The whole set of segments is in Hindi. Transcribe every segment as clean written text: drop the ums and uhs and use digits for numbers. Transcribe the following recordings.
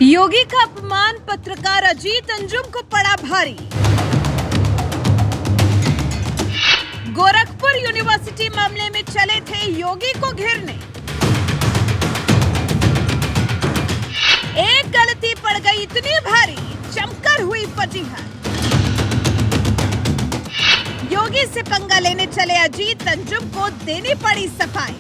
योगी का अपमान पत्रकार अजीत अंजुम को पड़ा भारी। गोरखपुर यूनिवर्सिटी मामले में चले थे योगी को घेरने। एक गलती पड़ गई इतनी भारी, जमकर हुई फजीहत। योगी से पंगा लेने चले अजीत अंजुम को देनी पड़ी सफाई।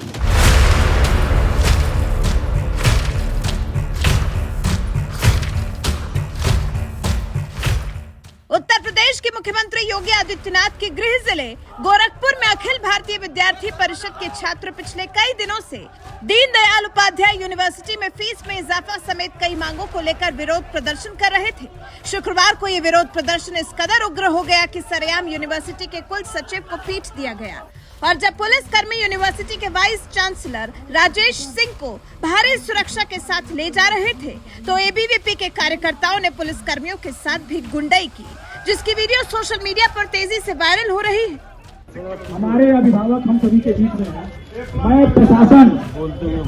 उत्तर प्रदेश के मुख्यमंत्री योगी आदित्यनाथ के गृह जिले गोरखपुर में अखिल भारतीय विद्यार्थी परिषद के छात्र पिछले कई दिनों से दीनदयाल उपाध्याय यूनिवर्सिटी में फीस में इजाफा समेत कई मांगों को लेकर विरोध प्रदर्शन कर रहे थे। शुक्रवार को ये विरोध प्रदर्शन इस कदर उग्र हो गया कि सरेआम यूनिवर्सिटी के कुल सचिव को पीट दिया गया और जब पुलिसकर्मी यूनिवर्सिटी के वाइस चांसलर राजेश सिंह को भारी सुरक्षा के साथ ले जा रहे थे तो एबीवीपी के कार्यकर्ताओं ने पुलिसकर्मियों के साथ भी गुंडाई की, जिसकी वीडियो सोशल मीडिया पर तेजी से वायरल हो रही है। हमारे अभिभावक हम सभी के बीच में हैं। मैं प्रशासन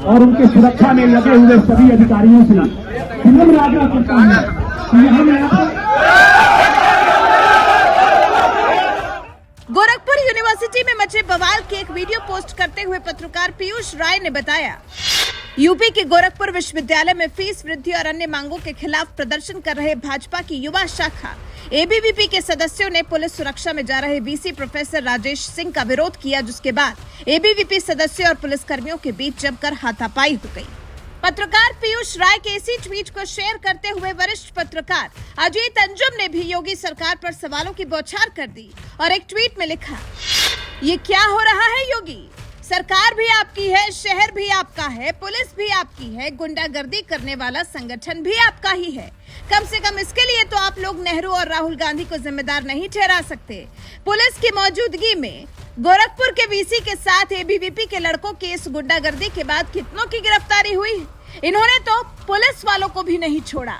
और उनके सुरक्षा में लगे हुए सभी अधिकारियों से विनम्र आग्रह करता हूं। गोरखपुर यूनिवर्सिटी में मचे बवाल की एक वीडियो पोस्ट करते हुए पत्रकार पीयूष राय ने बताया, यूपी के गोरखपुर विश्वविद्यालय में फीस वृद्धि और अन्य मांगों के खिलाफ प्रदर्शन कर रहे भाजपा की युवा शाखा एबीवीपी के सदस्यों ने पुलिस सुरक्षा में जा रहे वीसी प्रोफेसर राजेश सिंह का विरोध किया, जिसके बाद एबीवीपी सदस्यों और पुलिसकर्मियों के बीच जमकर हाथापाई हो गई। पत्रकार पीयूष राय के इसी ट्वीट को शेयर करते हुए वरिष्ठ पत्रकार अजीत अंजुम ने भी योगी सरकार पर सवालों की बौछार कर दी और एक ट्वीट में लिखा, ये क्या हो रहा है योगी? सरकार भी आपकी है, शहर भी आपका है, पुलिस भी आपकी है, गुंडागर्दी करने वाला संगठन भी आपका ही है। कम से कम इसके लिए तो आप लोग नेहरू और राहुल गांधी को जिम्मेदार नहीं ठहरा सकते। पुलिस की मौजूदगी में गोरखपुर के वीसी के साथ एबीवीपी के लड़कों की इस गुंडागर्दी के बाद कितनों की गिरफ्तारी हुई? इन्होंने तो पुलिस वालों को भी नहीं छोड़ा।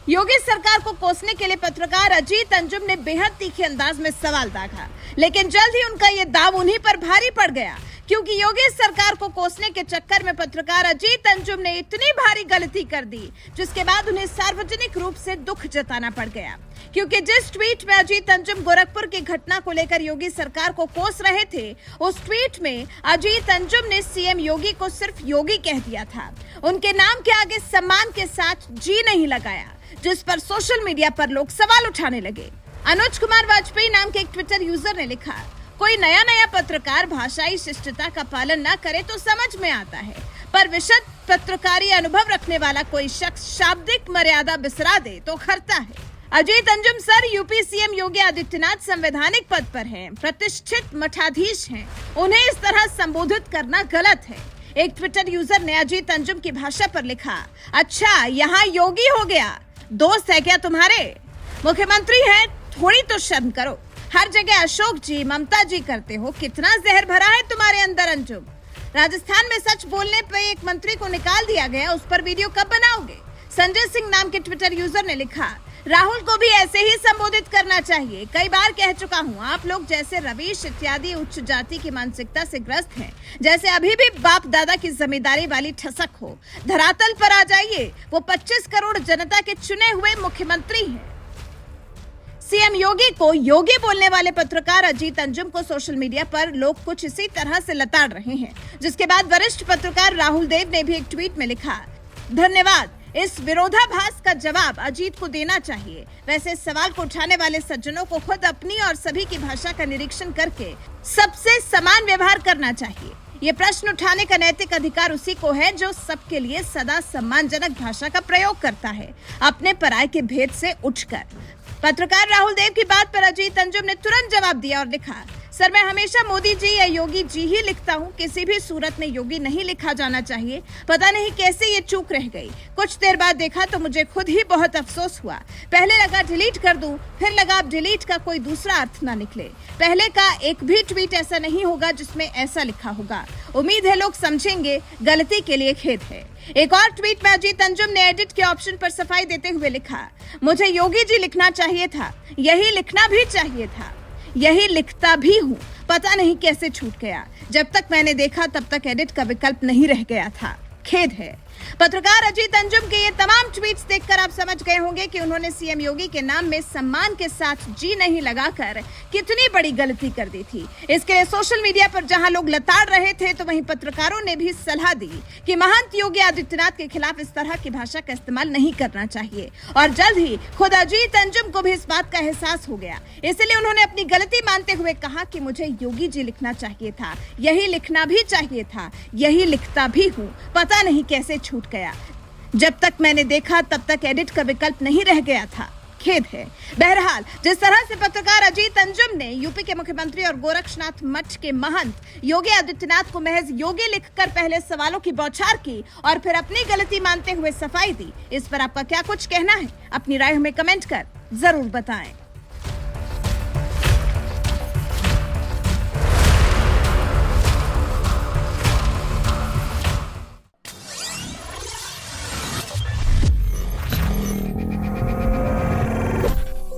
योगी सरकार को कोसने के लिए पत्रकार अजीत अंजुम ने बेहद तीखे अंदाज में सवाल दागा, लेकिन जल्द ही उनका ये दाव उन्हीं पर भारी पड़ गया, क्योंकि योगी सरकार को कोसने के चक्कर में पत्रकार अजीत अंजुम ने इतनी भारी गलती कर दी, जिसके बाद उन्हें सार्वजनिक रूप से दुख जताना पड़ गया। क्योंकि जिस ट्वीट में अजीत अंजुम गोरखपुर की घटना को लेकर योगी सरकार को कोस रहे थे, उस ट्वीट में अजीत अंजुम ने सीएम योगी को सिर्फ योगी कह दिया था, उनके नाम के आगे सम्मान के साथ जी नहीं लगाया, जिस पर सोशल मीडिया पर लोग सवाल उठाने लगे। अनुज कुमार वाजपेयी नाम के एक ट्विटर यूजर ने लिखा, कोई नया पत्रकार भाषाई शिष्टता का पालन न करे तो समझ में आता है, पर विशद पत्रकारी अनुभव रखने वाला कोई शख्स शाब्दिक मर्यादा बिसरा दे तो खरता है। Ajit Anjum sir UP CM Yogi Adityanath संवैधानिक पद पर हैं, प्रतिष्ठित मठाधीश हैं, उन्हें इस तरह संबोधित करना गलत है। एक ट्विटर यूजर ने अजीत अंजुम की भाषा पर लिखा, अच्छा यहाँ योगी हो गया, दोस्त है क्या तुम्हारे? मुख्यमंत्री हैं, थोड़ी तो शर्म करो। हर जगह अशोक जी, ममता जी करते हो, कितना जहर भरा है तुम्हारे अंदर अंजुम। राजस्थान में सच बोलने पे एक मंत्री को निकाल दिया गया, उस पर वीडियो कब बनाओगे? संजय सिंह नाम के ट्विटर यूजर ने लिखा, राहुल को भी ऐसे ही संबोधित करना चाहिए। कई बार कह चुका हूँ, आप लोग जैसे रवीश इत्यादि उच्च जाति की मानसिकता से ग्रस्त हैं, जैसे अभी भी बाप दादा की जमींदारी वाली ठसक हो। धरातल पर आ जाइए, वो 25 करोड़ जनता के चुने हुए मुख्यमंत्री हैं। सीएम योगी को योगी बोलने वाले पत्रकार अजीत अंजुम को सोशल मीडिया पर लोग कुछ इसी तरह से लताड़ रहे हैं, जिसके बाद वरिष्ठ पत्रकार राहुल देव ने भी एक ट्वीट में लिखा, धन्यवाद, इस विरोधाभास का जवाब अजीत को देना चाहिए। वैसे सवाल को उठाने वाले सज्जनों को खुद अपनी और सभी की भाषा का निरीक्षण करके सबसे समान व्यवहार करना चाहिए। ये प्रश्न उठाने का नैतिक अधिकार उसी को है जो सबके लिए सदा सम्मानजनक भाषा का प्रयोग करता है, अपने पराये के भेद से उठकर। पत्रकार राहुल देव की बात पर अजीत अंजुम ने तुरंत जवाब दिया और लिखा, सर मैं हमेशा मोदी जी या योगी जी ही लिखता हूँ, किसी भी सूरत में योगी नहीं लिखा जाना चाहिए। पता नहीं कैसे ये चूक रह गई। कुछ देर बाद देखा तो मुझे खुद ही बहुत अफसोस हुआ। पहले लगा डिलीट कर दूं, फिर लगा अब डिलीट का कोई दूसरा अर्थ ना निकले। पहले का एक भी ट्वीट ऐसा नहीं होगा जिसमें ऐसा लिखा होगा। उम्मीद है लोग समझेंगे, गलती के लिए खेद है। एक और ट्वीट में अजीत अंजुम ने एडिट के ऑप्शन पर सफाई देते हुए लिखा, मुझे योगी जी लिखना चाहिए था, यही लिखना भी चाहिए था, यही लिखता भी हूँ, पता नहीं कैसे छूट गया। जब तक मैंने देखा तब तक एडिट का विकल्प नहीं रह गया था, खेद है। पत्रकार अजीत अंजुम के ये तमाम ट्वीट्स देखकर आप समझ गए होंगे कि उन्होंने सीएम योगी के नाम में सम्मान के साथ जी नहीं लगाकर कितनी बड़ी गलती कर दी थी। इसके लिए सोशल मीडिया पर जहां लोग लताड़ रहे थे, तो वहीं पत्रकारों ने भी सलाह दी कि महंत योगी आदित्यनाथ के खिलाफ इस तरह की भाषा का इस्तेमाल नहीं करना चाहिए। और जल्द ही खुद अजीत अंजुम को भी इस बात का एहसास हो गया, इसलिए उन्होंने अपनी गलती मानते हुए कहा कि मुझे योगी जी लिखना चाहिए था, यही लिखना भी चाहिए था, यही लिखता भी हूँ, पता नहीं कैसे छूट गया। जब तक मैंने देखा तब तक एडिट का विकल्प नहीं रह गया था, खेद है। बहरहाल, जिस तरह से पत्रकार अजीत अंजुम ने यूपी के मुख्यमंत्री और गोरक्षनाथ मठ के महंत योगी आदित्यनाथ को महज योगी लिखकर पहले सवालों की बौछार की और फिर अपनी गलती मानते हुए सफाई दी, इस पर आपका क्या कुछ कहना है? अपनी राय हमें कमेंट कर जरूर बताएं।